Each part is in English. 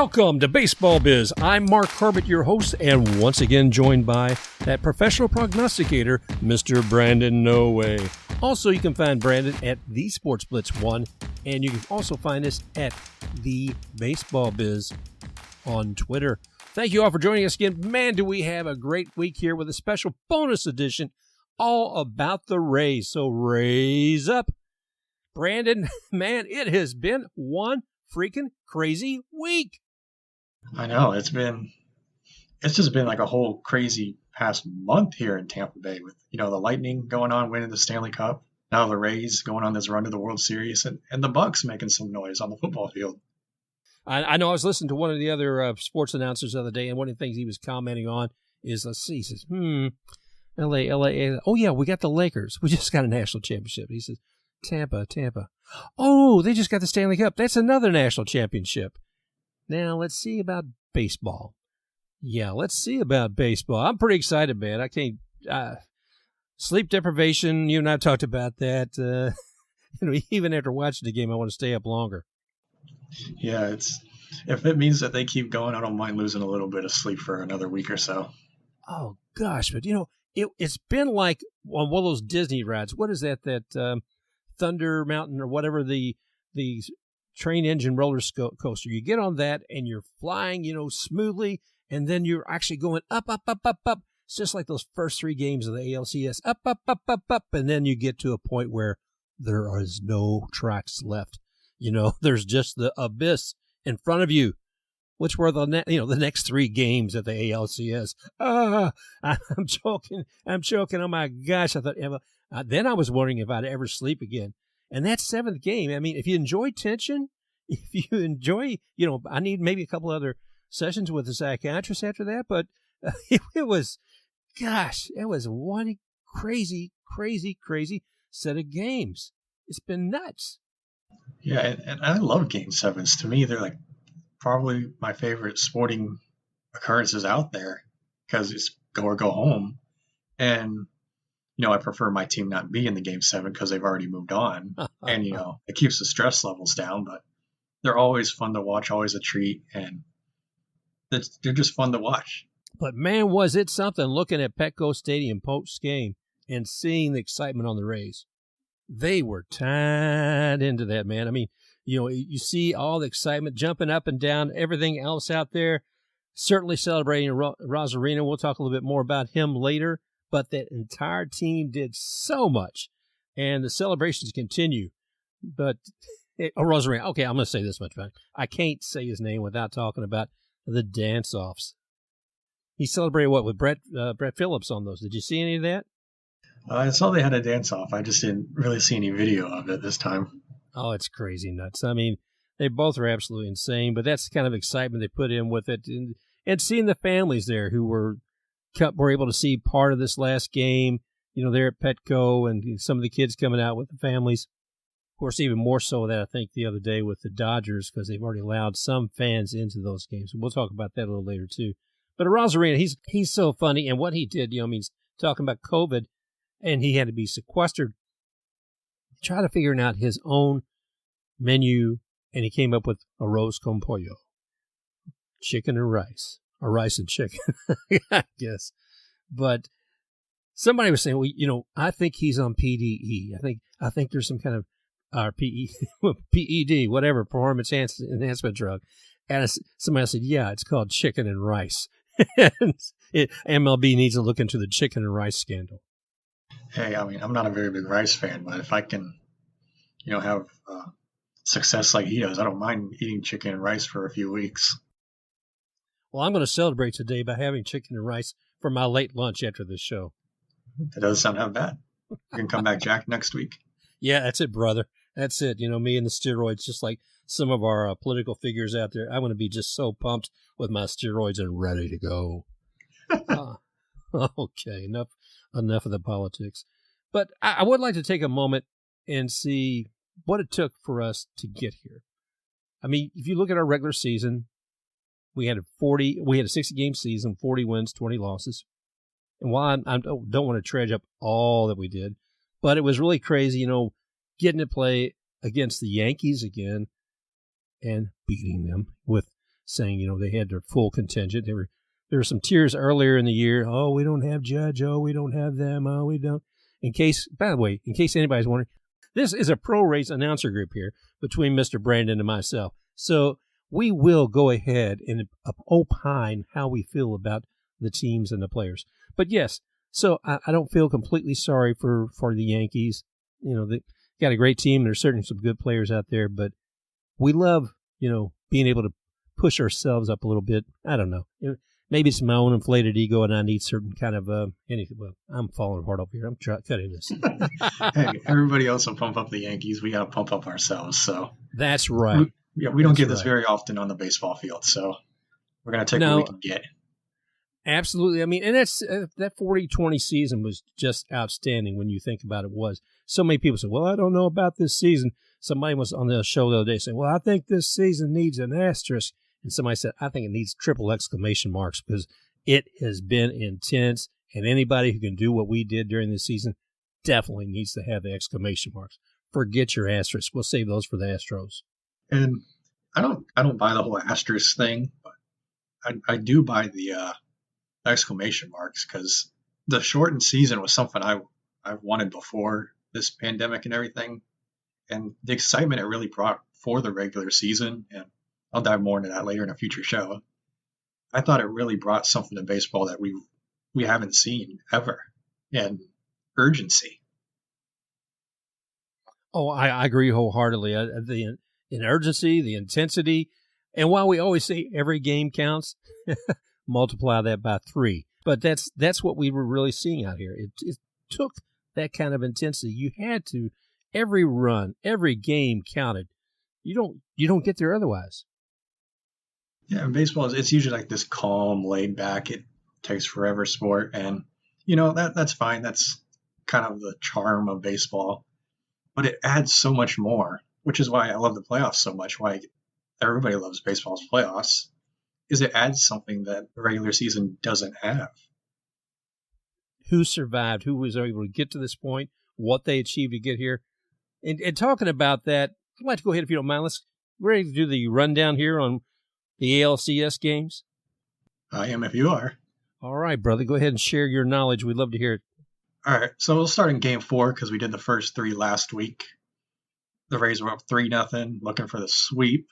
Welcome to Baseball Biz. I'm Mark Corbett, your host, and once again joined by that professional prognosticator, Mr. Brandon No Way. Also, you can find Brandon at The Sports Blitz 1, and you can also find us at The Baseball Biz on Twitter. Thank you all for joining us again. Man, do we have a great week here with a special bonus edition all about the Rays. So raise up. Brandon, man, it has been one freaking crazy week. I know it's just been like a whole crazy past month here in Tampa Bay with, the Lightning going on, winning the Stanley Cup. Now the Rays going on this run to the World Series and the Bucks making some noise on the football field. I know I was listening to one of the other sports announcers the other day, and one of the things he was commenting on is, let's see, he says, LA. Oh, yeah, we got the Lakers. We just got a national championship. He says, Tampa. Oh, they just got the Stanley Cup. That's another national championship. Now, let's see about baseball. Yeah, let's see about baseball. I'm pretty excited, man. I can't sleep deprivation, you and I talked about that. Even after watching the game, I want to stay up longer. Yeah, if it means that they keep going, I don't mind losing a little bit of sleep for another week or so. Oh, gosh, but, it's been like on one of those Disney rides. What is that Thunder Mountain or whatever, the train engine roller coaster? You get on that and you're flying, smoothly, and then you're actually going up. It's just like those first three games of the ALCS, up, and then you get to a point where there is no tracks left. There's just the abyss in front of you, which were the next three games at the ALCS. I'm choking. Oh my gosh! I thought. Then I was wondering if I'd ever sleep again. And that seventh game, I mean, if you enjoy tension, if you enjoy, I need maybe a couple other sessions with a psychiatrist after that. But it was one crazy set of games. It's been nuts. Yeah, and I love Game 7s. To me, they're like probably my favorite sporting occurrences out there because it's go or go home. And I prefer my team not be in the Game 7 because they've already moved on. And, it keeps the stress levels down, but they're always fun to watch, always a treat, and they're just fun to watch. But, man, was it something looking at Petco Stadium post-game and seeing the excitement on the Rays. They were tied into that, man. I mean, you see all the excitement jumping up and down, everything else out there, certainly celebrating Arozarena. We'll talk a little bit more about him later. But that entire team did so much, and the celebrations continue. But Arozarena, okay, I'm going to say this much, man. I can't say his name without talking about the dance-offs. He celebrated with Brett Phillips on those. Did you see any of that? I saw they had a dance-off. I just didn't really see any video of it this time. Oh, it's crazy nuts. I mean, they both are absolutely insane, but that's the kind of excitement they put in with it. And seeing the families there who were able to see part of this last game, there at Petco, and some of the kids coming out with the families. Of course, even more so that I think the other day with the Dodgers, because they've already allowed some fans into those games. We'll talk about that a little later too. But Arozarena, he's so funny, and what he did, he's talking about COVID, and he had to be sequestered, try to figure out his own menu, and he came up with Arroz con Pollo, chicken and rice. Or rice and chicken, I guess. But somebody was saying, well, I think he's on PDE. I think there's some kind of PED, whatever, performance enhancement drug. And somebody said, yeah, it's called chicken and rice. And MLB needs to look into the chicken and rice scandal. Hey, I mean, I'm not a very big rice fan, but if I can, have success like he does, I don't mind eating chicken and rice for a few weeks. Well, I'm going to celebrate today by having chicken and rice for my late lunch after this show. That doesn't sound half bad. You can come back, Jack, next week. Yeah, that's it, brother. That's it. Me and the steroids, just like some of our political figures out there. I'm going to be just so pumped with my steroids and ready to go. Okay, enough of the politics. But I would like to take a moment and see what it took for us to get here. I mean, if you look at our regular season, we had a 60-game season, 40 wins, 20 losses. And while I don't want to dredge up all that we did, but it was really crazy, getting to play against the Yankees again and beating them with saying, they had their full contingent. There were some tears earlier in the year. Oh, we don't have Judge. Oh, we don't have them. Oh, we don't. By the way, in case anybody's wondering, this is a pro race announcer group here between Mr. Brandon and myself. So we will go ahead and opine how we feel about the teams and the players. But yes, so I don't feel completely sorry for the Yankees. They got a great team. There's certainly some good players out there, but we love, being able to push ourselves up a little bit. I don't know. Maybe it's my own inflated ego, and I need certain kind of anything. Well, I'm falling apart over here. I'm cutting this. Hey, everybody else will pump up the Yankees. We got to pump up ourselves. So that's right. We don't get this very often on the baseball field, so we're going to take what we can get. Absolutely. I mean, and that's that 40-20 season was just outstanding when you think about it. Was so many people say, "Well, I don't know about this season." Somebody was on the show the other day saying, "Well, I think this season needs an asterisk," and somebody said, "I think it needs triple exclamation marks because it has been intense." And anybody who can do what we did during the season definitely needs to have the exclamation marks. Forget your asterisk. We'll save those for the Astros. And I don't buy the whole asterisk thing, but I do buy the exclamation marks because the shortened season was something I've wanted before this pandemic and everything, and the excitement it really brought for the regular season, and I'll dive more into that later in a future show. I thought it really brought something to baseball that we haven't seen ever, and urgency. Oh, I agree wholeheartedly. The urgency, the intensity, and while we always say every game counts, multiply that by 3. But that's what we were really seeing out here. It took that kind of intensity. You had to, every run, every game counted. You don't get there otherwise. Yeah, in baseball, it's usually like this calm, laid back, it takes forever sport, and that's fine. That's kind of the charm of baseball. But it adds so much more, which is why I love the playoffs so much. Why everybody loves baseball's playoffs is it adds something that the regular season doesn't have. Who survived? Who was able to get to this point? What they achieved to get here? And talking about that, I'd like to go ahead, if you don't mind. We're ready to do the rundown here on the ALCS games. I am if you are. All right, brother. Go ahead and share your knowledge. We'd love to hear it. All right, so we'll start in Game 4 because we did the first 3 last week. The Rays were up 3-0, looking for the sweep.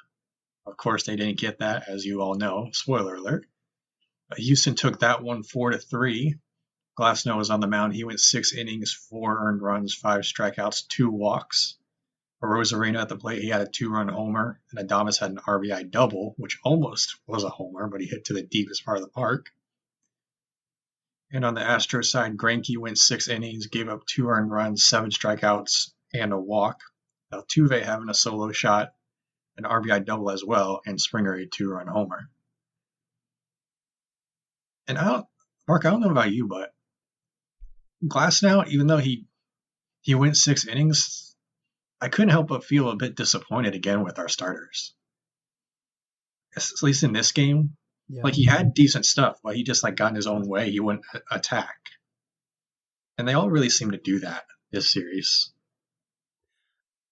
Of course, they didn't get that, as you all know. Spoiler alert. Houston took that one 4-3. Glasnow was on the mound. He went 6 innings, 4 earned runs, 5 strikeouts, 2 walks. Arozarena at the plate, he had a 2-run homer, and Adames had an RBI double, which almost was a homer, but he hit to the deepest part of the park. And on the Astros side, Greinke went 6 innings, gave up 2 earned runs, 7 strikeouts, and a walk. Altuve having a solo shot, an RBI double as well, and Springer a 2-run homer. And Mark, I don't know about you, but Glasnow, even though he went 6 innings, I couldn't help but feel a bit disappointed again with our starters. At least in this game. Yeah. Like, he had decent stuff, but he just got in his own way. He wouldn't attack. And they all really seem to do that this series.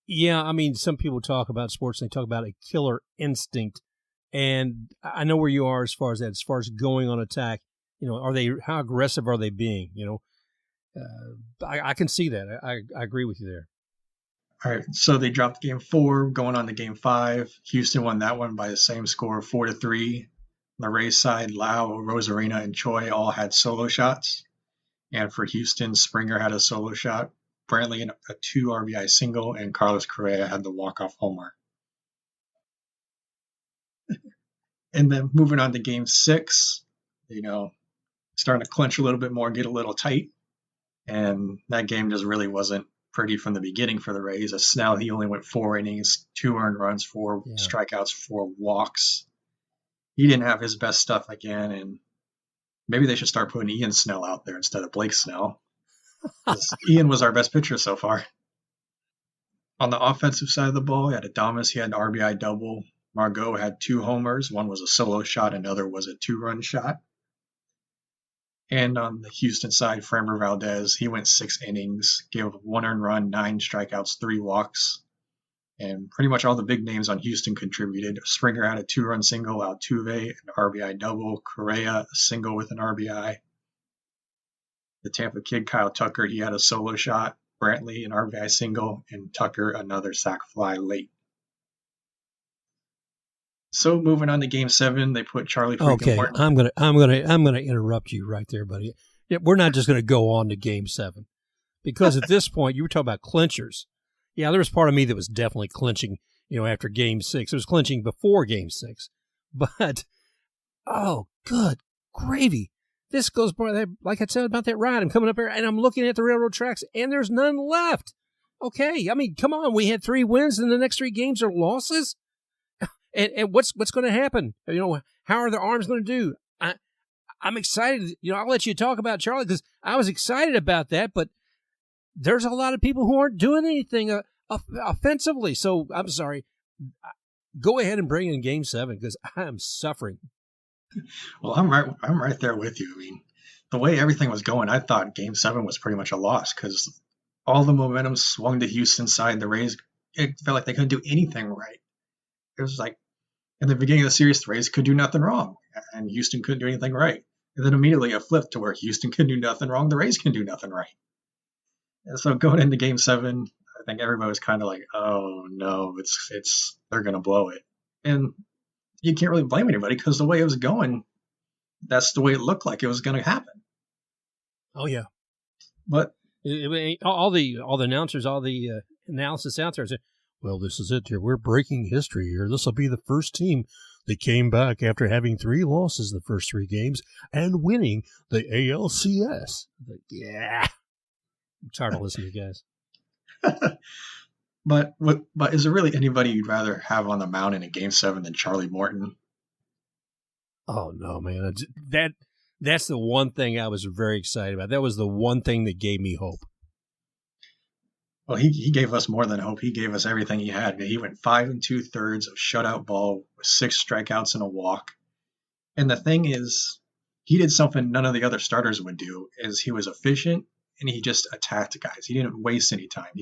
Yeah, I mean, some people talk about sports, and they talk about a killer instinct. And I know where you are as far as that, as far as going on attack. How aggressive are they being? I can see that. I agree with you there. All right, so they dropped Game 4, going on to Game 5. Houston won that one by the same score, 4-3. On the Rays side, Lau, Arozarena, and Choi all had solo shots. And for Houston, Springer had a solo shot, Brantley a 2 RBI single, and Carlos Correa had the walk-off homer. And then moving on to Game 6, starting to clinch a little bit more, get a little tight. And that game just really wasn't pretty from the beginning for the Rays. As Snell, he only went 4 innings, 2 earned runs, 4 strikeouts, 4 walks. He didn't have his best stuff again, and maybe they should start putting Ian Snell out there instead of Blake Snell. Ian was our best pitcher so far. On the offensive side of the ball, you had Adames, he had an RBI double. Margot had 2 homers. One was a solo shot, another was a 2-run shot. And on the Houston side, Framber Valdez, he went 6 innings, gave up 1 earned run, 9 strikeouts, 3 walks. And pretty much all the big names on Houston contributed. Springer had a 2-run single, Altuve an RBI double, Correa a single with an RBI. The Tampa kid, Kyle Tucker, he had a solo shot. Brantley an RBI single, and Tucker another sac fly late. So moving on to Game 7, they put Charlie freaking Morton. I'm gonna interrupt you right there, buddy. Yeah, we're not just gonna go on to Game 7 because at this point you were talking about clinchers. Yeah, there was part of me that was definitely clinching, after Game 6. It was clinching before Game 6. But, oh, good gravy. This goes by, like I said about that ride. I'm coming up here, and I'm looking at the railroad tracks, and there's none left. Okay, I mean, come on. We had 3 wins, and the next 3 games are losses? And what's going to happen? How are the Arms going to do? I'm excited. I'll let you talk about Charlie because I was excited about that, but there's a lot of people who aren't doing anything offensively. So I'm sorry. Go ahead and bring in Game 7 because I am suffering. Well, I'm right there with you. I mean, the way everything was going, I thought Game 7 was pretty much a loss because all the momentum swung to Houston's side. The Rays, it felt like they couldn't do anything right. It was like in the beginning of the series, the Rays could do nothing wrong, and Houston couldn't do anything right. And then immediately it flipped to where Houston can do nothing wrong, the Rays can do nothing right. And so going into Game 7, I think everybody was kind of like, "Oh no, they're gonna blow it," and you can't really blame anybody because the way it was going, that's the way it looked like it was going to happen. Oh yeah, but all the announcers, all the analysis out there said, "Well, this is it here. We're breaking history here. This will be the first team that came back after having 3 losses the first 3 games and winning the ALCS." Like, yeah. I'm tired of listening to you guys. But is there really anybody you'd rather have on the mound in a Game 7 than Charlie Morton? Oh, no, man. That's the one thing I was very excited about. That was the one thing that gave me hope. Well, he gave us more than hope. He gave us everything he had. He went 5 2/3 of shutout ball with 6 strikeouts and a walk. And the thing is, he did something none of the other starters would do, is he was efficient and he just attacked guys. He didn't waste any time.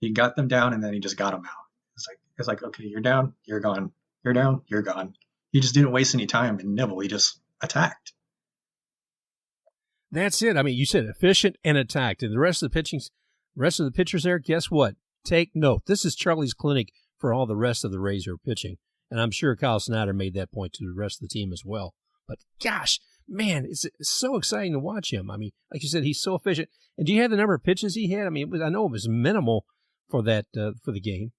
He got them down and then he just got them out. It's like, okay, you're down, you're gone. You're down, you're gone. He just didn't waste any time and nibble. He just attacked. That's it. I mean, you said efficient and attacked. And the rest of the pitchers there, guess what? Take note. This is Charlie's clinic for all the rest of the Rays who are pitching. And I'm sure Kyle Snyder made that point to the rest of the team as well. But gosh, man, it's so exciting to watch him. I mean, like you said, he's so efficient. And do you have the number of pitches he had? I mean, I know it was minimal for that for the game.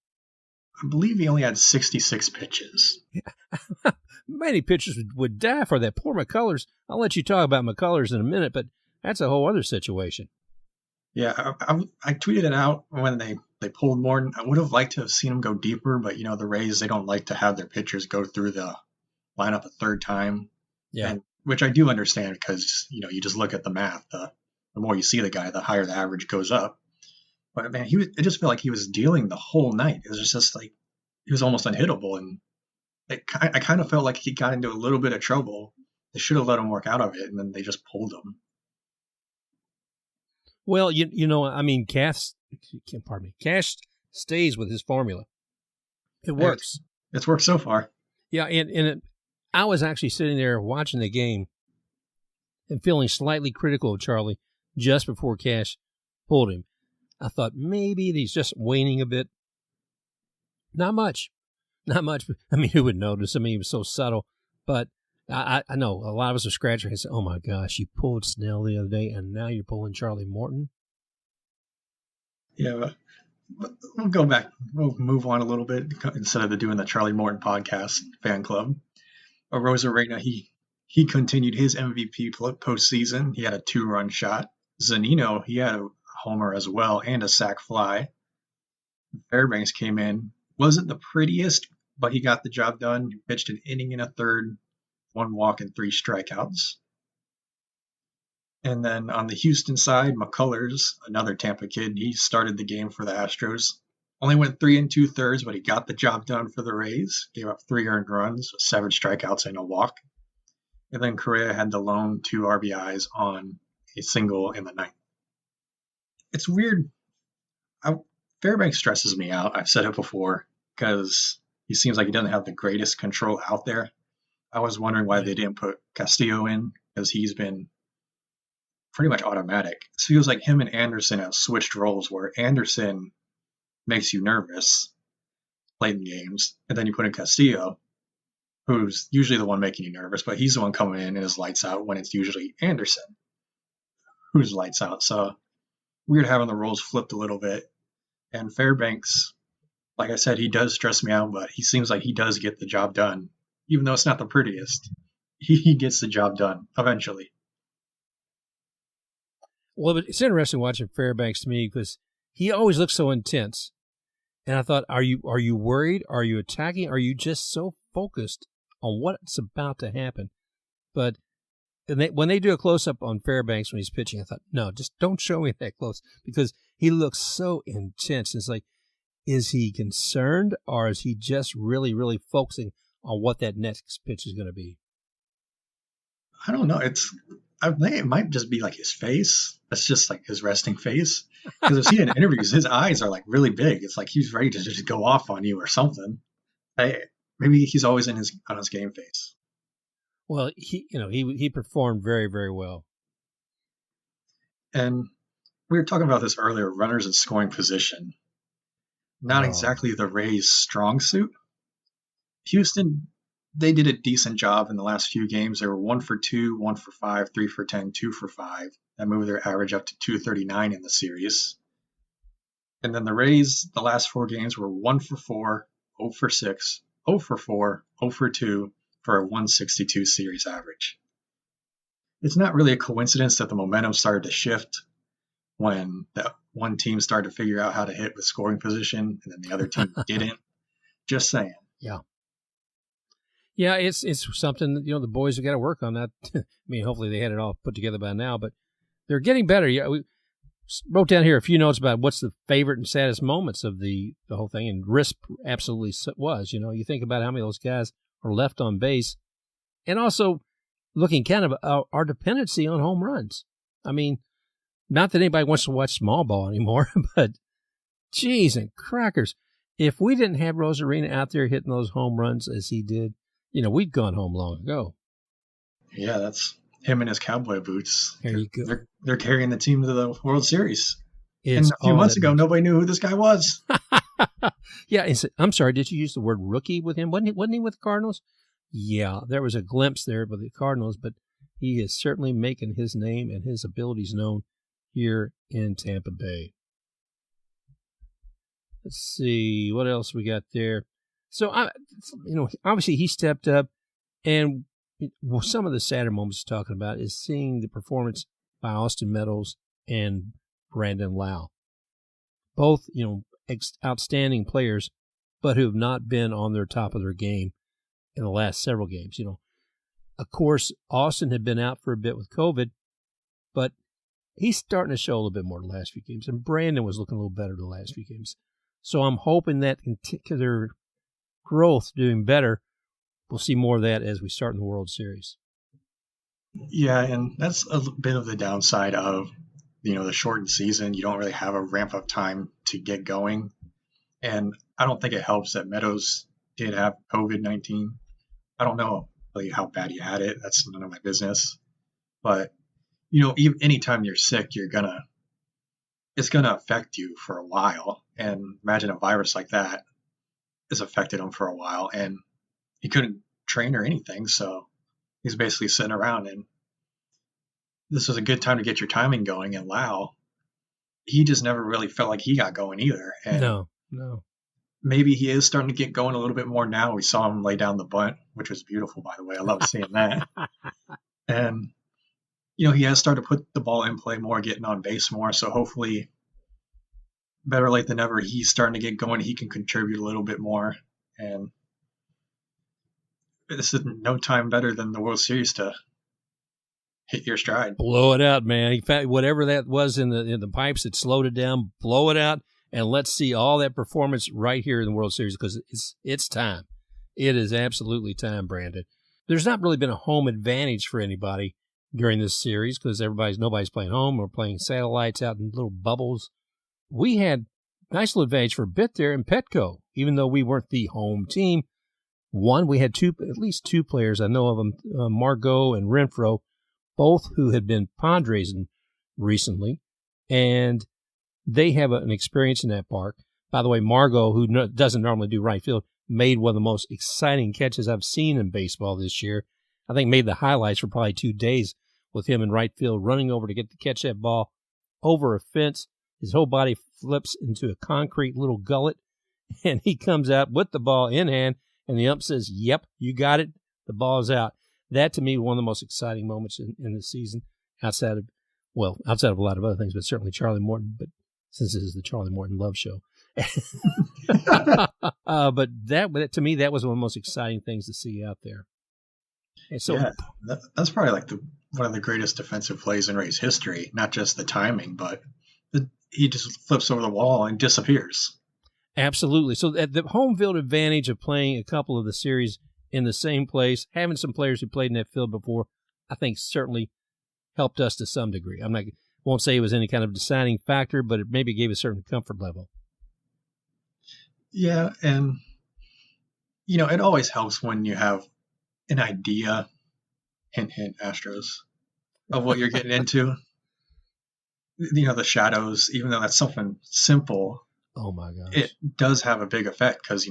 I believe he only had 66 pitches. Yeah. Many pitchers would die for that. Poor McCullers. I'll let you talk about McCullers in a minute, but that's a whole other situation. Yeah, I tweeted it out when they pulled Morton. I would have liked to have seen him go deeper, but the Rays, they don't like to have their pitchers go through the lineup a third time. Yeah, which I do understand because you just look at the math. The more you see the guy, the higher the average goes up. But man, it just felt like he was dealing the whole night. It was just like he was almost unhittable, and I kind of felt like he got into a little bit of trouble. They should have let him work out of it, and then they just pulled him. Well, I mean, Cash stays with his formula. It works. It's worked so far. Yeah, and I was actually sitting there watching the game and feeling slightly critical of Charlie just before Cash pulled him. I thought maybe he's just waning a bit. Not much. I mean, who would notice? I mean, he was so subtle. But I know a lot of us are scratching and saying, "Oh my gosh, you pulled Snell the other day, and now you're pulling Charlie Morton." Yeah, but we'll go back. We'll move on a little bit instead of doing the Charlie Morton podcast fan club. Arozarena, he continued his MVP postseason. He had a 2-run shot. Zunino, he had a homer as well and a sac fly. Fairbanks came in. Wasn't the prettiest, but he got the job done. He pitched an inning and a third, 1 walk and 3 strikeouts. And then on the Houston side, McCullers, another Tampa kid, he started the game for the Astros. Only went 3 2/3, but he got the job done for the Rays. Gave up 3 earned runs, 7 strikeouts and a walk. And then Correa had the lone 2 RBIs on a single in the ninth. It's weird. Fairbanks stresses me out. I've said it before because he seems like he doesn't have the greatest control out there. I was wondering why they didn't put Castillo in because he's been pretty much automatic. It feels like him and Anderson have switched roles where Anderson makes you nervous late in games, and then you put in Castillo, who's usually the one making you nervous, but he's the one coming in and is lights out when it's usually Anderson who's lights out. So weird having the roles flipped a little bit. And Fairbanks, like I said, he does stress me out, but he seems like he does get the job done. Even though it's not the prettiest, he gets the job done eventually. Well, but it's interesting watching Fairbanks to me because he always looks so intense. And I thought, are you worried? Are you attacking? Are you just so focused on what's about to happen? But when they do a close-up on Fairbanks when he's pitching, I thought, no, just don't show me that close because he looks so intense. It's like, is he concerned or is he just really, really focusing on what that next pitch is going to be? I don't know. I think it might just be like his face. That's just like his resting face. Because I've seen in interviews, his eyes are like really big. It's like he's ready to just go off on you or something. Maybe he's always on his game face. Well, he performed very, very well. And we were talking about this earlier, runners in scoring position. Not exactly the Rays' strong suit. Houston, they did a decent job in the last few games. They were 1 for 2, 1 for 5, 3 for 10, 2 for 5. That moved their average up to 239 in the series. And then the Rays, the last 4 games were 1 for 4, 0 for 6, 0 for 4, 0 for 2 for a 162 series average. It's not really a coincidence that the momentum started to shift when that one team started to figure out how to hit with scoring position and then the other team didn't. Just saying. Yeah. Yeah, it's something that, the boys have got to work on that. I mean, hopefully they had it all put together by now, but they're getting better. Yeah, we wrote down here a few notes about what's the favorite and saddest moments of the whole thing, and RISP absolutely was. You think about how many of those guys are left on base, and also looking kind of our dependency on home runs. I mean, not that anybody wants to watch small ball anymore, but geez and crackers, if we didn't have Arozarena out there hitting those home runs as he did, we'd gone home long ago. Yeah, that's him in his cowboy boots. There you go. They're carrying the team to the World Series. And a few months ago, nobody knew who this guy was. Yeah, I'm sorry, did you use the word rookie with him? Wasn't he with the Cardinals? Yeah, there was a glimpse there with the Cardinals, but he is certainly making his name and his abilities known here in Tampa Bay. Let's see, what else we got there? So, obviously he stepped up, and some of the sadder moments talking about is seeing the performance by Austin Meadows and Brandon Lau. Both, outstanding players, but who have not been on their top of their game in the last several games. Of course, Austin had been out for a bit with COVID, but he's starting to show a little bit more the last few games, and Brandon was looking a little better the last few games. So I'm hoping that their growth doing better, we'll see more of that as we start in the World Series. Yeah, and that's a bit of the downside of, the shortened season. You don't really have a ramp-up time to get going. And I don't think it helps that Meadows did have COVID-19. I don't know really how bad he had it. That's none of my business. But, even anytime you're sick, it's going to affect you for a while. And imagine a virus like that has affected him for a while. And he couldn't train or anything, so he's basically sitting around. And this was a good time to get your timing going. And Lau, he just never really felt like he got going either. And no. Maybe he is starting to get going a little bit more now. We saw him lay down the bunt, which was beautiful, by the way. I love seeing that. And, he has started to put the ball in play more, getting on base more. So hopefully, better late than never, he's starting to get going. He can contribute a little bit more. And this is no time better than the World Series to hit your stride. Blow it out, man. In fact, whatever that was in the pipes that slowed it down, blow it out, and let's see all that performance right here in the World Series because it's time. It is absolutely time, Brandon. There's not really been a home advantage for anybody during this series because nobody's playing home or playing satellites out in little bubbles. We had nice little advantage for a bit there in Petco, even though we weren't the home team. We had at least two players, I know of them, Margot and Renfro, both who had been pond raising recently, and they have an experience in that park. By the way, Margot, who doesn't normally do right field, made one of the most exciting catches I've seen in baseball this year. I think made the highlights for probably 2 days with him in right field, running over to catch that ball over a fence. His whole body flips into a concrete little gullet, and he comes out with the ball in hand, and the ump says, "Yep, you got it. The ball's out." That, to me, one of the most exciting moments in the season, outside of a lot of other things, but certainly Charlie Morton, but since this is the Charlie Morton Love Show. But that, to me, that was one of the most exciting things to see out there. And so, yeah, that's probably like one of the greatest defensive plays in Rays history. Not just the timing, but he just flips over the wall and disappears. Absolutely. So the home field advantage of playing a couple of the series in the same place, having some players who played in that field before, I think certainly helped us to some degree. Won't say it was any kind of deciding factor, but it maybe gave a certain comfort level. Yeah, and it always helps when you have an idea, hint, hint, Astros, of what you're getting into. The shadows, even though that's something simple. Oh my gosh. It does have a big effect because,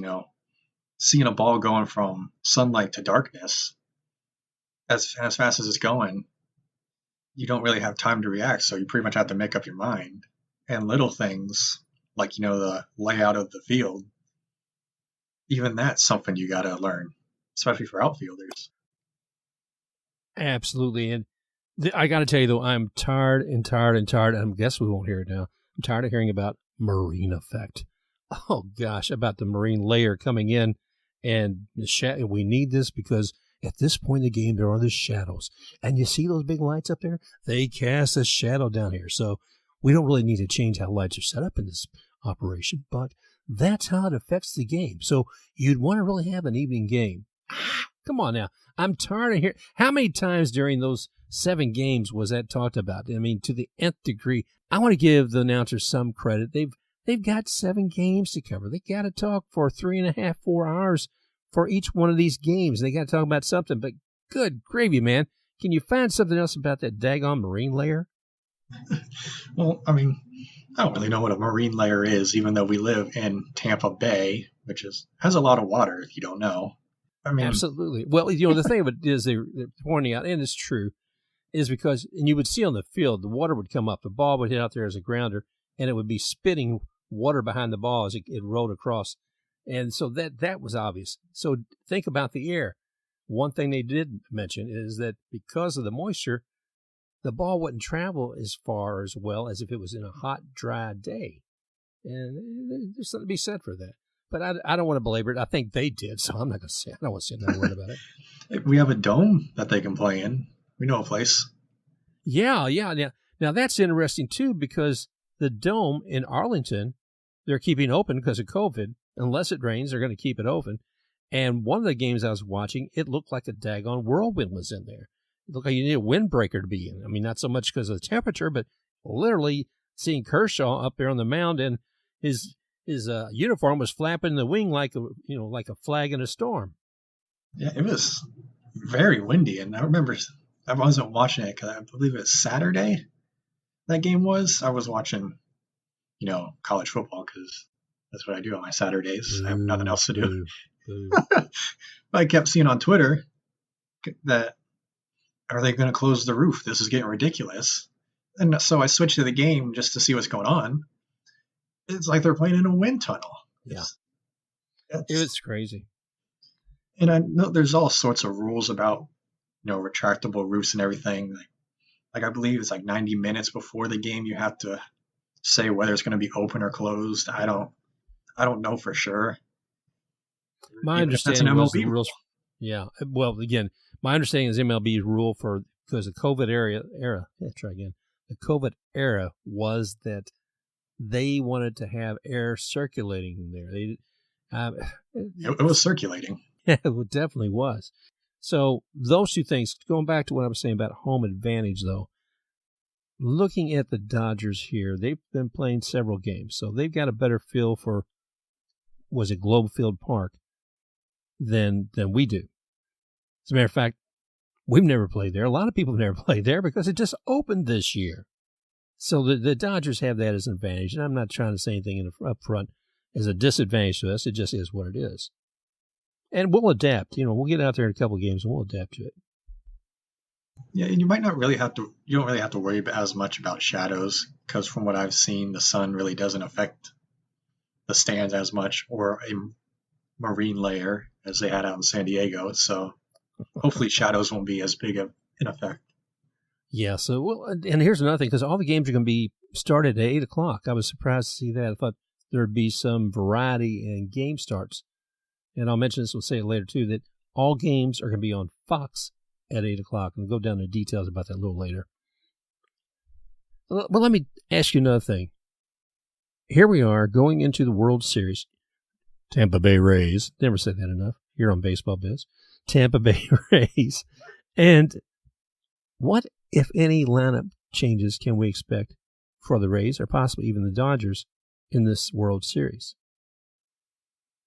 seeing a ball going from sunlight to darkness as fast as it's going, you don't really have time to react. So you pretty much have to make up your mind. And little things like, the layout of the field, even that's something you got to learn, especially for outfielders. Absolutely. And I got to tell you, though, I'm tired. And I guess we won't hear it now. I'm tired of hearing about marine effect. Oh, gosh, about the marine layer coming in. And we need this because at this point in the game, there are the shadows. And you see those big lights up there? They cast a shadow down here. So we don't really need to change how lights are set up in this operation, but that's how it affects the game. So you'd want to really have an evening game. Come on now. I'm tired of hearing. How many times during those 7 games was that talked about? I mean, to the nth degree. I want to give the announcers some credit. They've got 7 games to cover. They got to talk for 3.5, 4 hours for each one of these games. They got to talk about something. But good gravy, man. Can you find something else about that daggone marine layer? Well, I don't really know what a marine layer is, even though we live in Tampa Bay, which has a lot of water, if you don't know. Absolutely. Well, the thing of it is they're pointing out, and it's true, is because, and you would see on the field, the water would come up, the ball would hit out there as a grounder, and it would be spitting water behind the ball as it rolled across. And so that was obvious. So think about the air. One thing they did mention is that because of the moisture, the ball wouldn't travel as far as well as if it was in a hot, dry day. And there's something to be said for that. But I don't want to belabor it. I think they did, so I'm not going to say. I don't want to say another word about it. We have a dome that they can play in. We know a place. Yeah. Now that's interesting too, because the dome in Arlington, they're keeping open because of COVID. Unless it rains, they're going to keep it open. And one of the games I was watching, it looked like a daggone whirlwind was in there. It looked like you need a windbreaker to be in. I mean, not so much because of the temperature, but literally seeing Kershaw up there on the mound, and his uniform was flapping in the wind like a flag in a storm. Yeah, it was very windy, and I remember I wasn't watching it because I believe it was Saturday. That game was. I was watching, college football because that's what I do on my Saturdays. I have nothing else to do. I kept seeing on Twitter that, are they going to close the roof? This is getting ridiculous. And so I switched to the game just to see what's going on. It's like they're playing in a wind tunnel. Yeah. It's crazy. And I know there's all sorts of rules about, retractable roofs and everything. Like I believe it's like 90 minutes before the game you have to say whether it's going to be open or closed. I don't know for sure. My understanding was the rules. Yeah. Well, again, my understanding is MLB's rule because the COVID era. Let's try again. The COVID era was that they wanted to have air circulating in there. It was circulating. Yeah, it definitely was. So those two things, going back to what I was saying about home advantage, though, looking at the Dodgers here, they've been playing several games, so they've got a better feel for, was it Globe Field Park, than we do. As a matter of fact, we've never played there. A lot of people have never played there because it just opened this year. So the Dodgers have that as an advantage, and I'm not trying to say anything up front as a disadvantage to us. It just is what it is. And we'll adapt. We'll get out there in a couple of games and we'll adapt to it. Yeah, and you might not really have to. You don't really have to worry as much about shadows because, from what I've seen, the sun really doesn't affect the stands as much, or a marine layer as they had out in San Diego. So hopefully, shadows won't be as big of an effect. Yeah. So and here's another thing, because all the games are going to be started at 8:00. I was surprised to see that. I thought there would be some variety in game starts, and I'll mention this. We'll say it later too. That all games are going to be on Fox at 8:00, and we'll go down to details about that a little later. But let me ask you another thing. Here we are going into the World Series. Tampa Bay Rays. Never said that enough. Here on Baseball Biz. Tampa Bay Rays. And what, if any, lineup changes can we expect for the Rays, or possibly even the Dodgers, in this World Series?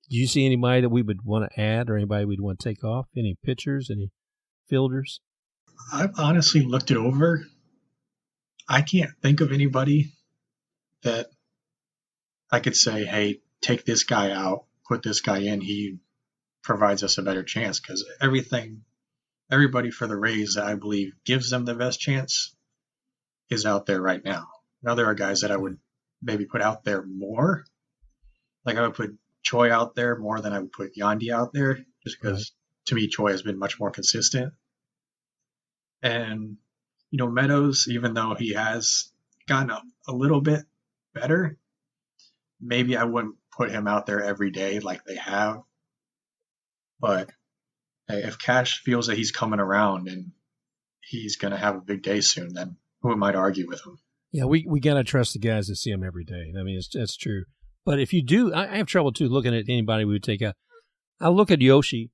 Do you see anybody that we would want to add, or anybody we'd want to take off? Any pitchers, any fielders? I've honestly looked it over. I can't think of anybody that I could say, hey, take this guy out, put this guy in. He provides us a better chance, because everybody for the Rays that I believe gives them the best chance is out there right now. Now there are guys that I would maybe put out there more. Like I would put Choi out there more than I would put Yandy out there, just because to me Choi has been much more consistent. And, Meadows, even though he has gotten a little bit better, maybe I wouldn't put him out there every day like they have. But hey, if Cash feels that he's coming around and he's going to have a big day soon, then who am I to argue with him? Yeah, we got to trust the guys that see him every day. I mean, that's true. But if you do, I have trouble, too, looking at anybody we would take out. I'll look at Yoshi.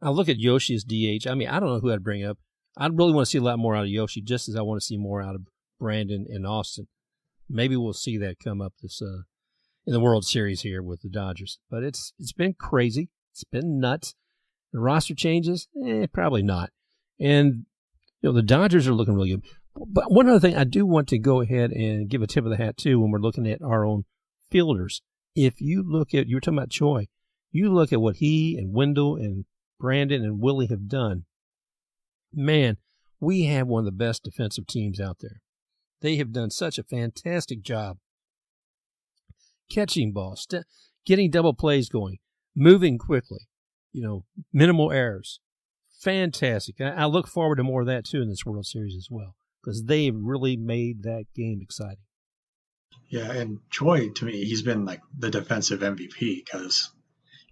I'll look at Yoshi as DH. I mean, I don't know who I'd bring up. I'd really want to see a lot more out of Yoshi, just as I want to see more out of Brandon and Austin. Maybe we'll see that come up this in the World Series here with the Dodgers. But it's been crazy. It's been nuts. The roster changes? Probably not. And the Dodgers are looking really good. But one other thing, I do want to go ahead and give a tip of the hat, too, when we're looking at our own fielders. If you look at, you were talking about Choi, you look at what he and Wendell and Brandon and Willie have done, man, we have one of the best defensive teams out there. They have done such a fantastic job catching balls, getting double plays going, moving quickly, minimal errors. Fantastic. I look forward to more of that, too, in this World Series as well, because they've really made that game exciting. Yeah, and Choi, to me, he's been like the defensive MVP because,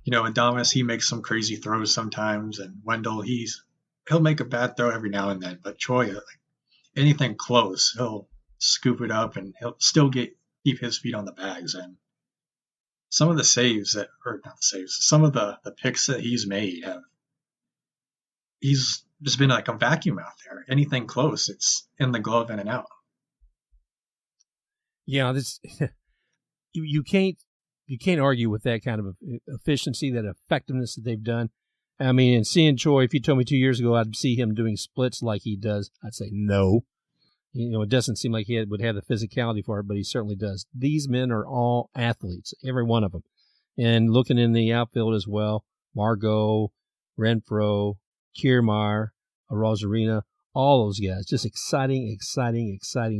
Adames, he makes some crazy throws sometimes, and Wendell, he'll make a bad throw every now and then, but Choi, like anything close, he'll scoop it up and he'll still keep his feet on the bags. And some of the some of the picks that he's made he's just been like a vacuum out there. Anything close, it's in the glove in and out. Yeah, this you can't argue with that kind of efficiency, that effectiveness that they've done. I mean, and seeing Choi, if you told me 2 years ago I'd see him doing splits like he does, I'd say no. It doesn't seem like he would have the physicality for it, but he certainly does. These men are all athletes, every one of them. And looking in the outfield as well, Margot, Renfroe, Kiermaier, Arozarena, all those guys. Just exciting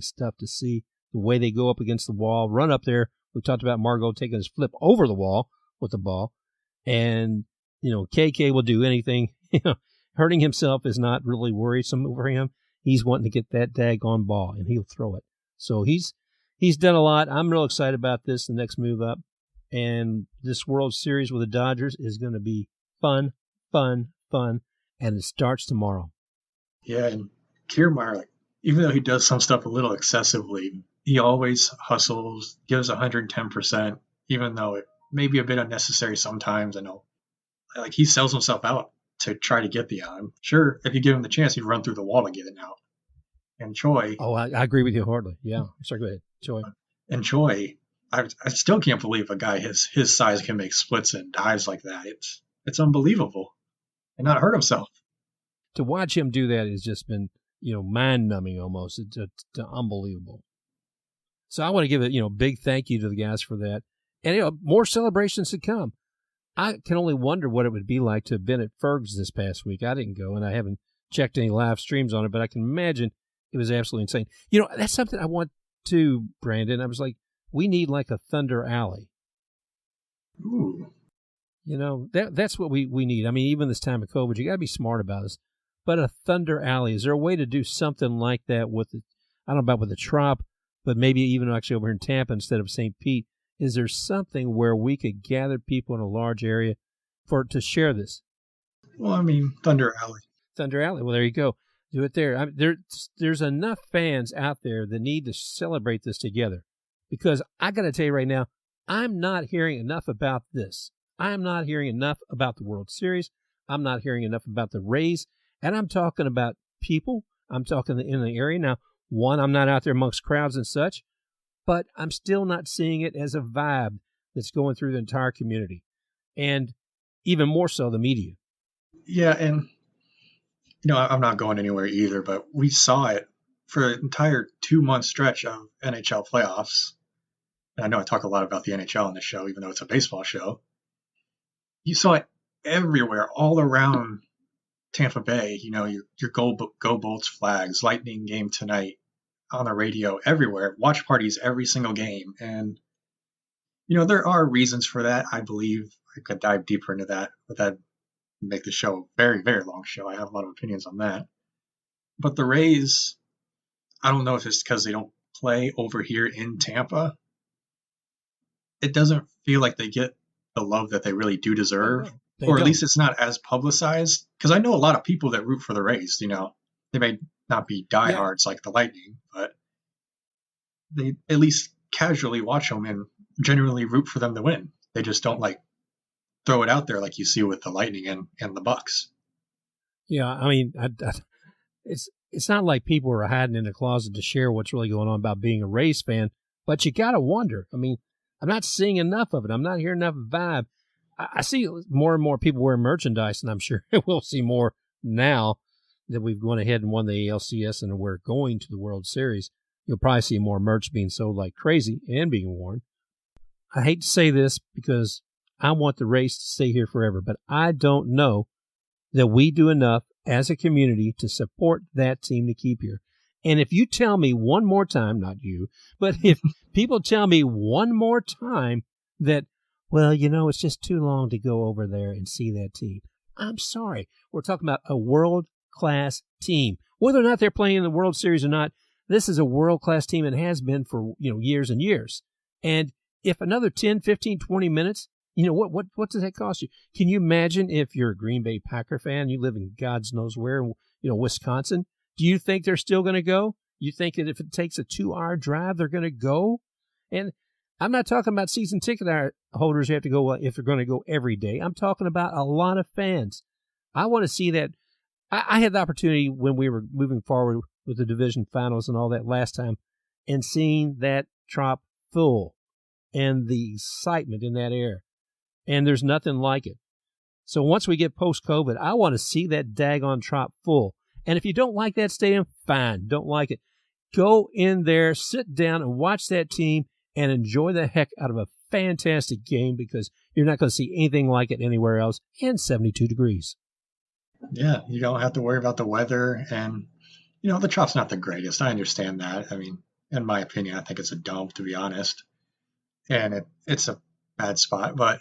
stuff to see. The way they go up against the wall, run up there. We talked about Margot taking his flip over the wall with the ball. And, KK will do anything. Hurting himself is not really worrisome for him. He's wanting to get that daggone ball, and he'll throw it. So he's done a lot. I'm real excited about this, the next move up. And this World Series with the Dodgers is going to be fun. And it starts tomorrow. Yeah, and Kiermaier, even though he does some stuff a little excessively, he always hustles, gives 110%, even though it may be a bit unnecessary sometimes. I know, he sells himself out to try to get the out. I'm sure if you give him the chance, he'd run through the wall to get it out. And Choi. Oh, I agree with you wholeheartedly. Yeah. Sorry, go ahead. Choi. And Choi, I still can't believe a guy his size can make splits and dives like that. It's unbelievable. And not hurt himself. To watch him do that has just been, mind-numbing almost. It's unbelievable. So I want to give a, big thank you to the guys for that. And, more celebrations to come. I can only wonder what it would be like to have been at Ferg's this past week. I didn't go, and I haven't checked any live streams on it, but I can imagine it was absolutely insane. That's something I want to, Brandon. I was like, we need like a Thunder Alley. Ooh. That's what we need. I mean, even this time of COVID, you got to be smart about this. But a Thunder Alley, is there a way to do something like that with I don't know about with the Trop, but maybe even actually over in Tampa instead of St. Pete? Is there something where we could gather people in a large area to share this? Well, I mean, Thunder Alley. Thunder Alley. Well, there you go. Do it there. There's enough fans out there that need to celebrate this together. Because I got to tell you right now, I'm not hearing enough about this. I'm not hearing enough about the World Series. I'm not hearing enough about the Rays. And I'm talking about people. I'm talking in the area. Now, one, I'm not out there amongst crowds and such, but I'm still not seeing it as a vibe that's going through the entire community. And even more so, the media. Yeah, and, I'm not going anywhere either, but we saw it for an entire 2-month stretch of NHL playoffs. And I know I talk a lot about the NHL on the show, even though it's a baseball show. You saw it everywhere, all around Tampa Bay. Your Go Bolts flags, Lightning game tonight on the radio, everywhere. Watch parties every single game. And, there are reasons for that. I believe I could dive deeper into that, but that make the show a very, very long show. I have a lot of opinions on that. But the Rays, I don't know if it's because they don't play over here in Tampa. It doesn't feel like they get the love that they really do deserve. Or at least it's not as publicized. Because I know a lot of people that root for the Rays. They may not be diehards like the Lightning, but they at least casually watch them and genuinely root for them to win. They just don't throw it out there like you see with the Lightning and the Bucks. Yeah, I mean, it's not like people are hiding in the closet to share what's really going on about being a Rays fan, but you got to wonder. I mean, I'm not seeing enough of it. I'm not hearing enough vibe. I see more and more people wearing merchandise, and I'm sure we'll see more now that we've gone ahead and won the ALCS and we're going to the World Series. You'll probably see more merch being sold like crazy and being worn. I hate to say this because I want the Rays to stay here forever, but I don't know that we do enough as a community to support that team to keep here. And if you tell me one more time, not you, but if people tell me one more time that, well, it's just too long to go over there and see that team, I'm sorry. We're talking about a world-class team. Whether or not they're playing in the World Series or not, this is a world-class team and has been for, years and years. And if another 10, 15, 20 minutes, what does that cost you? Can you imagine if you're a Green Bay Packer fan, you live in God's knows where, Wisconsin? Do you think they're still going to go? You think that if it takes a 2-hour drive, they're going to go? And I'm not talking about season ticket holders who have to go if they're going to go every day. I'm talking about a lot of fans. I want to see that. I had the opportunity when we were moving forward with the division finals and all that last time and seeing that Trop full and the excitement in that air. And there's nothing like it. So once we get post-COVID, I want to see that daggone Trop full. And if you don't like that stadium, fine, don't like it. Go in there, sit down, and watch that team and enjoy the heck out of a fantastic game because you're not going to see anything like it anywhere else and 72 degrees. Yeah, you don't have to worry about the weather. And, the Trop's not the greatest. I understand that. I mean, in my opinion, I think it's a dump, to be honest. And it's a bad spot, but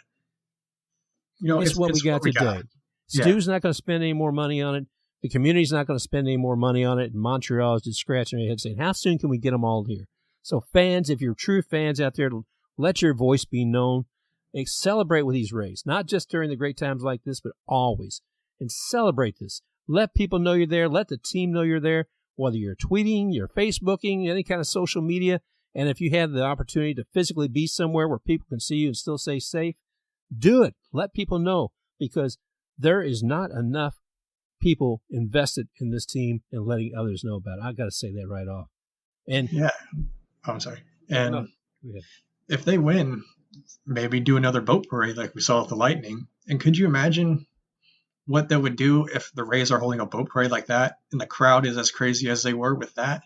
it's what we got today. Stu's not going to spend any more money on it. The community's not going to spend any more money on it. And Montreal is just scratching their head saying, how soon can we get them all here? So fans, if you're true fans out there, let your voice be known. Celebrate with these Rays, not just during the great times like this, but always. And celebrate this. Let people know you're there. Let the team know you're there, whether you're tweeting, you're Facebooking, any kind of social media. And if you have the opportunity to physically be somewhere where people can see you and still stay safe, do it. Let people know because there is not enough people invested in this team and letting others know about it. I got to say that right off. And Yeah. I'm sorry. And yeah. if they win, maybe do another boat parade like we saw with the Lightning. And could you imagine what that would do if the Rays are holding a boat parade like that and the crowd is as crazy as they were with that?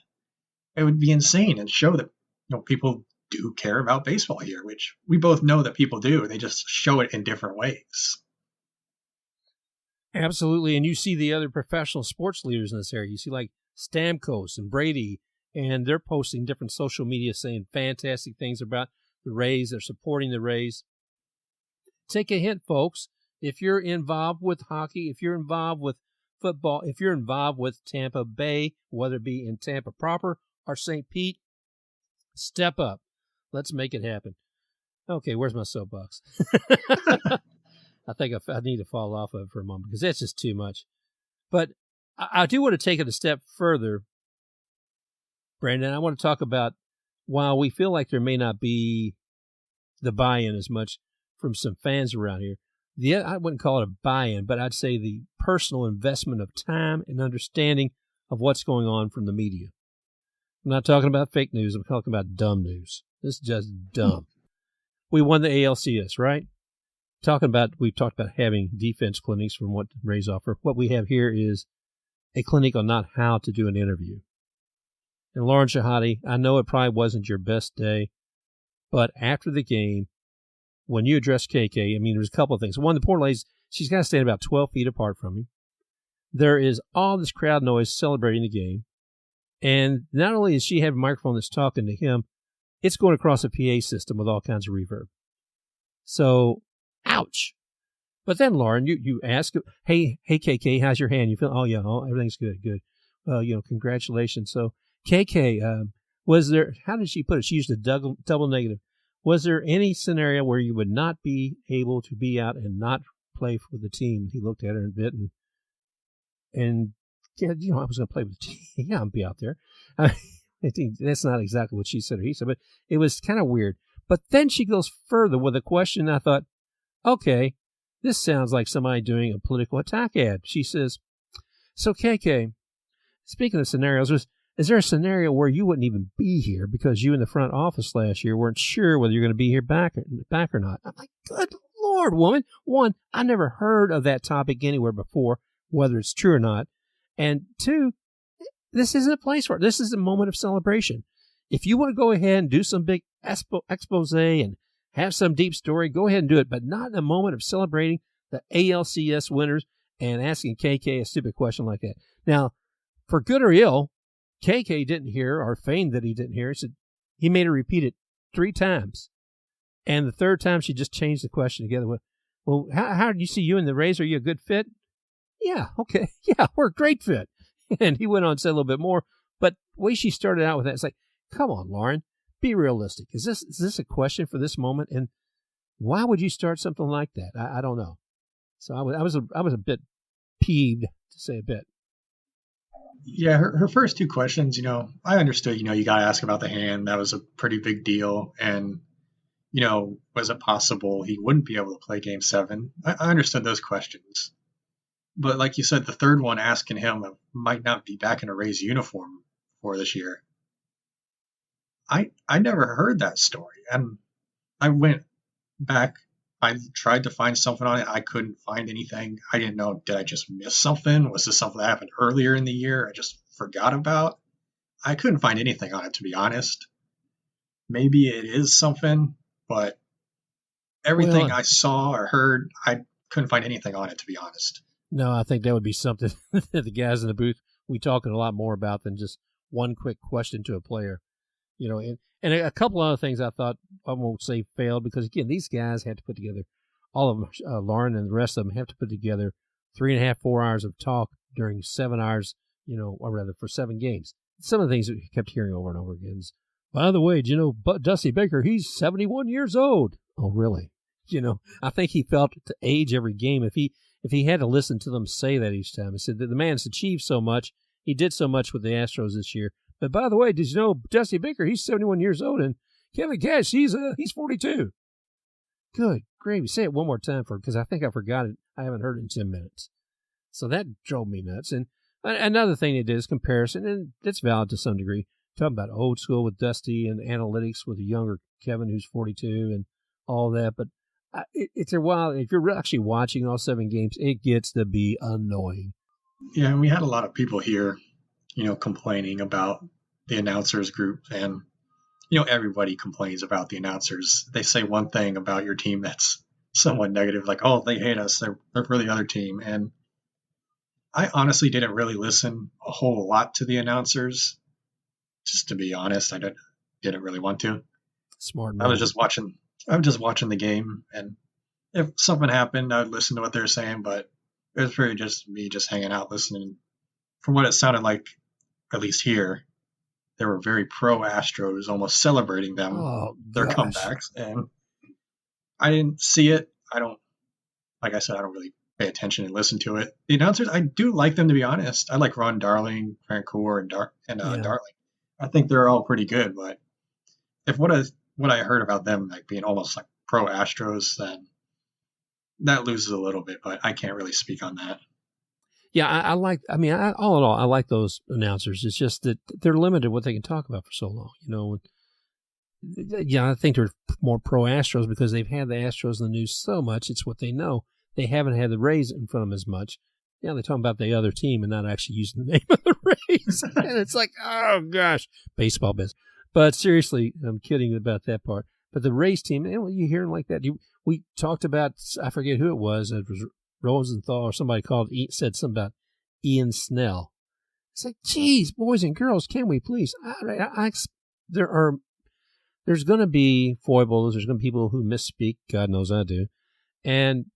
It would be insane and show that people do care about baseball here, which we both know that people do. They just show it in different ways. Absolutely. And you see the other professional sports leaders in this area. You see like Stamkos and Brady, and they're posting different social media saying fantastic things about the Rays. They're supporting the Rays. Take a hint, folks. If you're involved with hockey, if you're involved with football, if you're involved with Tampa Bay, whether it be in Tampa proper or St. Pete, step up. Let's make it happen. Okay, where's my soapbox? I think I need to fall off of it for a moment because that's just too much. But I do want to take it a step further, Brandon. I want to talk about, while we feel like there may not be the buy-in as much from some fans around here, I wouldn't call it a buy-in, but I'd say the personal investment of time and understanding of what's going on from the media. I'm not talking about fake news. I'm talking about dumb news. This is just dumb. We won the ALCS, right? We've talked about having defense clinics from what Rays offer. What we have here is a clinic on not how to do an interview. And Lauren Shehadi, I know it probably wasn't your best day, but after the game, when you addressed KK, I mean, there's a couple of things. One, the poor lady, she's got to stand about 12 feet apart from him. There is all this crowd noise celebrating the game. And not only is she having a microphone that's talking to him, it's going across a PA system with all kinds of reverb. So, ouch. But then, Lauren, you ask, hey, KK, how's your hand? You feel, oh, yeah, everything's good. Well, congratulations. So, KK, was there, how did she put it? She used a double negative. Was there any scenario where you would not be able to be out and not play for the team? He looked at her a bit and yeah, I was going to play with the team. Yeah, I'll be out there. I think that's not exactly what she said or he said, but it was kind of weird. But then she goes further with a question. I thought, okay, this sounds like somebody doing a political attack ad. She says, so KK, speaking of scenarios, is there a scenario where you wouldn't even be here because you in the front office last year weren't sure whether you're going to be here back or not? I'm like, good Lord, woman. One, I never heard of that topic anywhere before, whether it's true or not. And two, this isn't a place for it. This is a moment of celebration. If you want to go ahead and do some big expose and have some deep story, go ahead and do it, but not in a moment of celebrating the ALCS winners and asking KK a stupid question like that. Now, for good or ill, KK didn't hear or feigned that he didn't hear. He made her repeat it 3 times. And the third time, she just changed the question together with, well, how do you see you in the Rays? Are you a good fit? Yeah, okay. Yeah, we're a great fit. And he went on and said a little bit more. But the way she started out with that, it's like, come on, Lauren, be realistic. Is this a question for this moment? And why would you start something like that? I don't know. So I was a bit peeved, to say a bit. Yeah, her first 2 questions, I understood, you got to ask about the hand. That was a pretty big deal. And, was it possible he wouldn't be able to play Game 7? I understood those questions. But like you said, the third one asking him might not be back in a Rays uniform for this year. I never heard that story. And I went back. I tried to find something on it. I couldn't find anything. I didn't know. Did I just miss something? Was this something that happened earlier in the year I just forgot about? I couldn't find anything on it, to be honest. Maybe it is something, but everything I saw or heard, I couldn't find anything on it, to be honest. No, I think that would be something that the guys in the booth, we talking a lot more about than just one quick question to a player. And a couple other things I thought, I won't say failed, because, again, these guys had to put together, all of them, Lauren and the rest of them have to put together 3.5, 4 hours of talk during 7 hours, or rather for 7 games. Some of the things that we kept hearing over and over again is, by the way, Dusty Baker, he's 71 years old. Oh, really? I think he felt to age every game. If he had to listen to them say that each time, he said that the man's achieved so much. He did so much with the Astros this year. But by the way, did you know Dusty Baker, he's 71 years old, and Kevin Cash, he's 42. Good gravy. Say it one more time because I think I forgot it. I haven't heard it in 10 minutes. So that drove me nuts. And another thing they did is comparison, and it's valid to some degree. Talking about old school with Dusty and analytics with a younger Kevin who's 42 and all that. But it's a while. If you're actually watching all 7 games, it gets to be annoying. Yeah, and we had a lot of people here, complaining about the announcers group, and everybody complains about the announcers. They say one thing about your team that's somewhat negative, like, oh, they hate us, they're for the other team. And I honestly didn't really listen a whole lot to the announcers, just to be honest. I didn't really want to. Smart man. I was just watching the game, and if something happened, I'd listen to what they were saying, but it was really just me just hanging out listening. From what it sounded like, at least here, they were very pro Astros, almost celebrating them, their comebacks. And I didn't see it. Like I said, I don't really pay attention and listen to it. The announcers, I do like them, to be honest. I like Ron Darling, Frank Coor, and Darling. I think they're all pretty good, but if what I heard about them like being almost like pro Astros, then that loses a little bit, but I can't really speak on that. Yeah, all in all, I like those announcers. It's just that they're limited what they can talk about for so long, Yeah, I think they're more pro Astros because they've had the Astros in the news so much. It's what they know. They haven't had the Rays in front of them as much. Yeah, they're talking about the other team and not actually using the name of the Rays. And it's like, oh, gosh, baseball business. But seriously, I'm kidding about that part. But the Rays team, you hear them like that. We talked about, I forget who it was. It was Rosenthal or somebody said something about Ian Snell. It's like, geez, boys and girls, can we please? There's going to be foibles. There's going to be people who misspeak. God knows I do. And,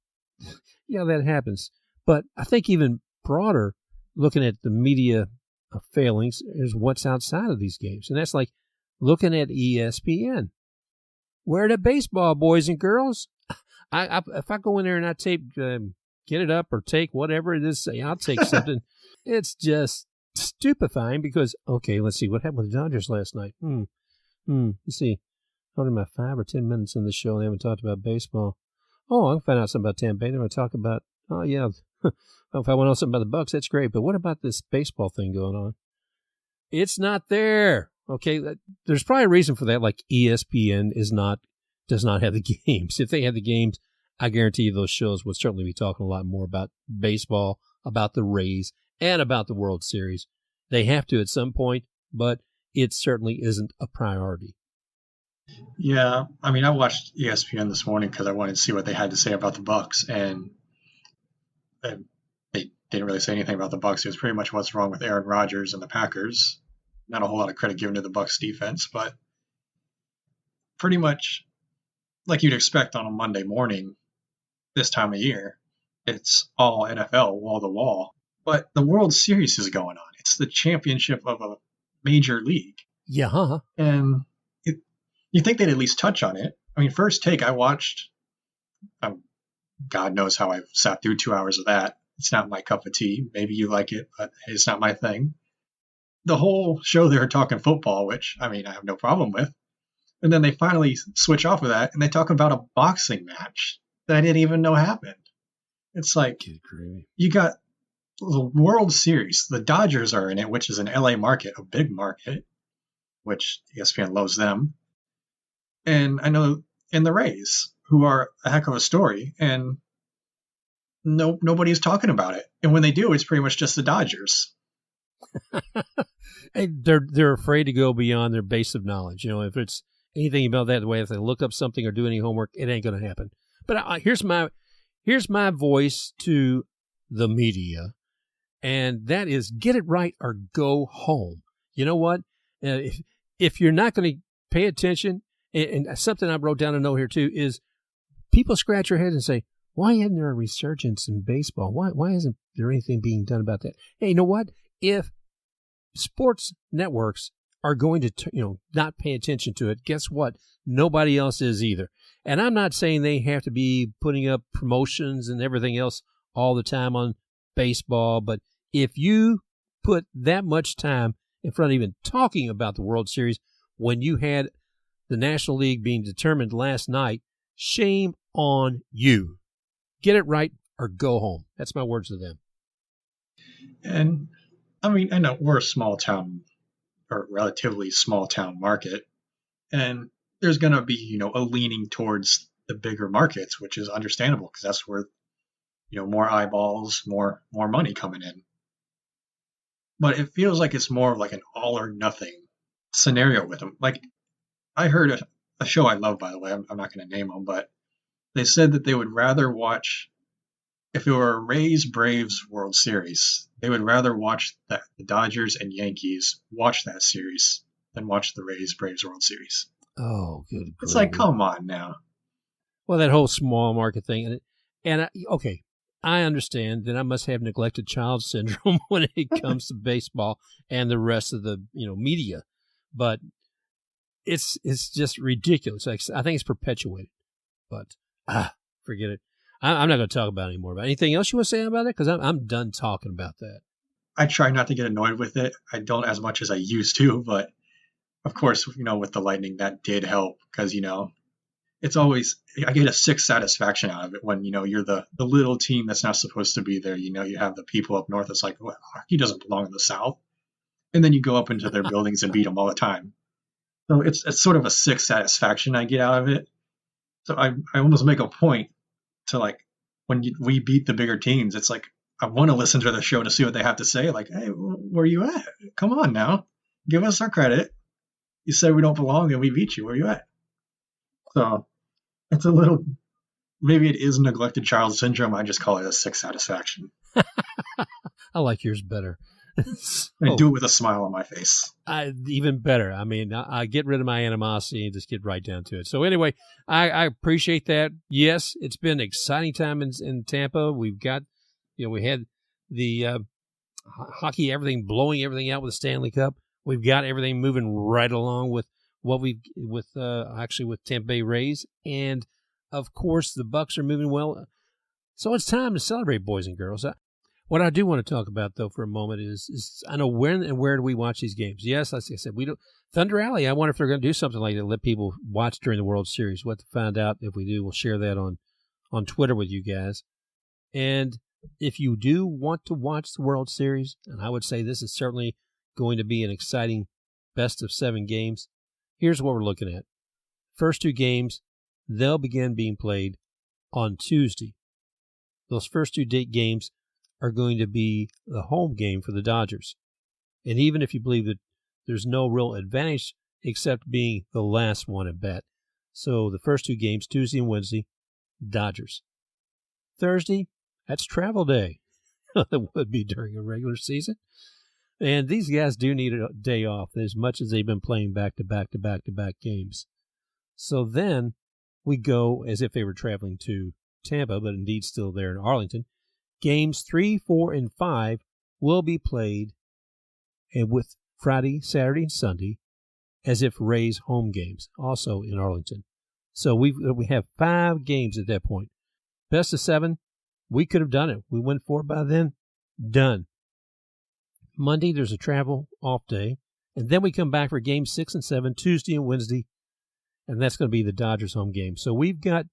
yeah, that happens. But I think even broader, looking at the media failings, is what's outside of these games. And that's like looking at ESPN. Where the baseball, boys and girls? If I go in there and I tape, get it up or take whatever it is, I'll take something. It's just stupefying because, okay, let's see. What happened with the Dodgers last night? Let's see. How am I 5 or 10 minutes in the show? They haven't talked about baseball. Oh, I can find out something about Tampa Bay. They're going to talk about, oh, yeah. If I want to know something about the Bucks, that's great. But what about this baseball thing going on? It's not there. Okay, there's probably a reason for that. Like ESPN does not have the games. If they had the games, I guarantee you those shows would certainly be talking a lot more about baseball, about the Rays, and about the World Series. They have to at some point, but it certainly isn't a priority. Yeah, I watched ESPN this morning because I wanted to see what they had to say about the Bucks, and they didn't really say anything about the Bucks. It was pretty much what's wrong with Aaron Rodgers and the Packers. Not a whole lot of credit given to the Bucks defense, but pretty much like you'd expect on a Monday morning this time of year. It's all NFL, wall to wall. But the World Series is going on. It's the championship of a major league. Yeah. Huh? And you think they'd at least touch on it. First Take, I watched. God knows how I've sat through 2 hours of that. It's not my cup of tea. Maybe you like it, but it's not my thing. The whole show they were talking football, which, I have no problem with. And then they finally switch off of that, and they talk about a boxing match that I didn't even know happened. It's like, you got the World Series. The Dodgers are in it, which is an LA market, a big market, which ESPN loves them. And I know in the Rays, who are a heck of a story, and nobody's talking about it. And when they do, it's pretty much just the Dodgers. And they're afraid to go beyond their base of knowledge. If it's anything about that, the way if they look up something or do any homework, it ain't going to happen. But here's my voice to the media, and that is get it right or go home. You know what? If you're not going to pay attention, and something I wrote down a note here too is people scratch their head and say, why isn't there a resurgence in baseball? Why isn't there anything being done about that? Hey, you know what? If sports networks are going to, not pay attention to it, guess what? Nobody else is either. And I'm not saying they have to be putting up promotions and everything else all the time on baseball, but if you put that much time in front of even talking about the World Series when you had the National League being determined last night, shame on you. Get it right or go home. That's my words to them. And I mean, I know we're a small town or relatively small town market, and there's going to be, a leaning towards the bigger markets, which is understandable because that's where, more eyeballs, more money coming in. But it feels like it's more of like an all or nothing scenario with them. Like I heard a show I love, by the way. I'm not going to name them, but they said that they would rather watch, if it were a Rays Braves World Series, they would rather watch the Dodgers and Yankees watch that series than watch the Rays Braves World Series. Oh, good. It's like, come on now. Well, that whole small market thing, okay, I understand that I must have neglected child syndrome when it comes to baseball and the rest of the media, but it's just ridiculous. Like, I think it's perpetuated, but forget it. I'm not going to talk about it anymore. But anything else you want to say about it? Because I'm done talking about that. I try not to get annoyed with it. I don't as much as I used to, but of course, with the Lightning, that did help because, it's always, I get a sick satisfaction out of it when, you're the little team that's not supposed to be there. You have the people up north. It's like, well, he doesn't belong in the South. And then you go up into their buildings and beat them all the time. So it's sort of a sick satisfaction I get out of it. So I almost make a point to, like, when we beat the bigger teams, it's like, I want to listen to the show to see what they have to say. Like, hey, where are you at? Come on now. Give us our credit. You said we don't belong and we beat you. Where are you at? So it's a little, maybe it is neglected child syndrome. I just call it a sick satisfaction. I like yours better. I do it with a smile on my face. Even better. I mean, I get rid of my animosity and just get right down to it. So anyway, I appreciate that. Yes, it's been an exciting time in Tampa. We've got, we had the hockey, everything, blowing everything out with the Stanley Cup. We've got everything moving right along with what with Tampa Bay Rays, and of course the Bucks are moving well. So it's time to celebrate, boys and girls. What I do want to talk about, though, for a moment is I know when and where do we watch these games. Yes, like I said, we don't. Thunder Alley, I wonder if they're going to do something like that, let people watch during the World Series. We'll have to find out. If we do, we'll share that on Twitter with you guys. And if you do want to watch the World Series, and I would say this is certainly going to be an exciting best of 7 games, here's what we're looking at. First 2 games, they'll begin being played on Tuesday. Those first 2 games are going to be the home game for the Dodgers. And even if you believe that there's no real advantage except being the last one at bat. So the first 2 games, Tuesday and Wednesday, Dodgers. Thursday, that's travel day. It would be during a regular season. And these guys do need a day off as much as they've been playing back-to-back games. So then we go as if they were traveling to Tampa, but indeed still there in Arlington. Games 3, 4, and 5 will be played and with Friday, Saturday, and Sunday as if Rays home games, also in Arlington. So we have 5 games at that point. Best of 7, we could have done it. We went 4 by then. Done. Monday, there's a travel off day. And then we come back for games 6 and 7, Tuesday and Wednesday. And that's going to be the Dodgers home game. So we've got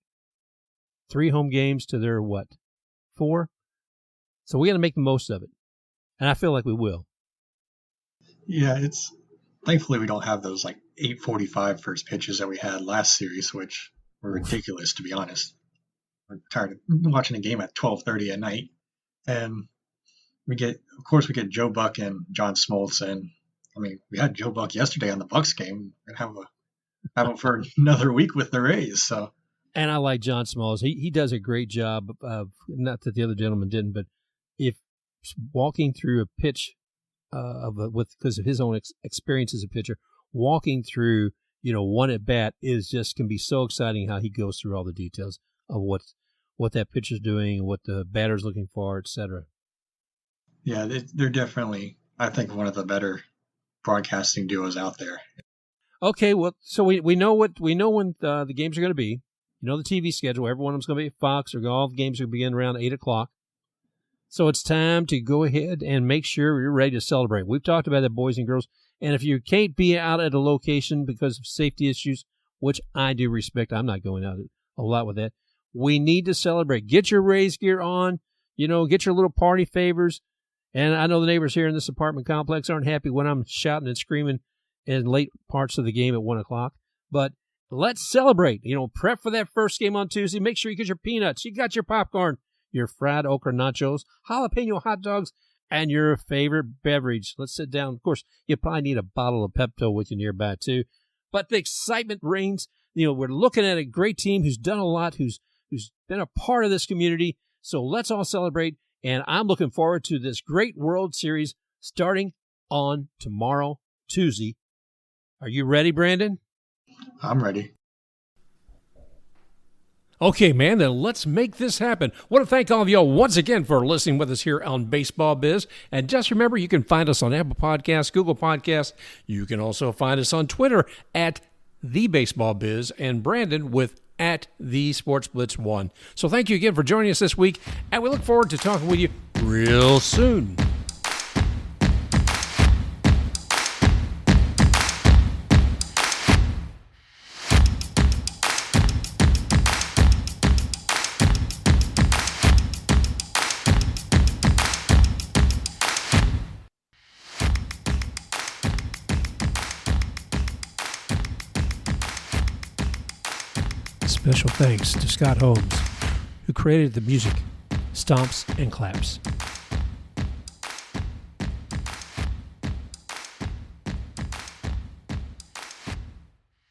3 home games to their, 4? So we got to make the most of it. And I feel like we will. Yeah, thankfully we don't have those like 8:45 first pitches that we had last series, which were ridiculous, to be honest. We're tired of watching a game at 12:30 at night. And we get Joe Buck and John Smoltz. And I mean, we had Joe Buck yesterday on the Bucks game. We're going to have him for another week with the Rays. So. And I like John Smoltz. He does a great job of, not that the other gentleman didn't, but if walking through a pitch because of his own experience as a pitcher, walking through, one at bat can be so exciting how he goes through all the details of what that pitcher's doing, what the batter's looking for, etc. Yeah, they're definitely, I think, one of the better broadcasting duos out there. Okay, well, so we know when the games are going to be. The TV schedule. Every one of them's going to be at Fox, or all the games will begin around 8 o'clock. So it's time to go ahead and make sure you're ready to celebrate. We've talked about that, boys and girls. And if you can't be out at a location because of safety issues, which I do respect, I'm not going out a lot with that. We need to celebrate. Get your Rays gear on. Get your little party favors. And I know the neighbors here in this apartment complex aren't happy when I'm shouting and screaming in late parts of the game at 1 o'clock. But let's celebrate. Prep for that first game on Tuesday. Make sure you get your peanuts. You got your popcorn, your fried okra nachos, jalapeno hot dogs, and your favorite beverage. Let's sit down. Of course, you probably need a bottle of Pepto with you nearby, too. But the excitement reigns. We're looking at a great team who's done a lot, who's been a part of this community. So let's all celebrate. And I'm looking forward to this great World Series starting on tomorrow, Tuesday. Are you ready, Brandon? I'm ready. Okay, man, then let's make this happen. I want to thank all of y'all once again for listening with us here on Baseball Biz. And just remember, you can find us on Apple Podcasts, Google Podcasts. You can also find us on Twitter at The Baseball Biz and Brandon with at The Sports Blitz 1. So thank you again for joining us this week, and we look forward to talking with you real soon. Special thanks to Scott Holmes, who created the music, Stomps and Claps.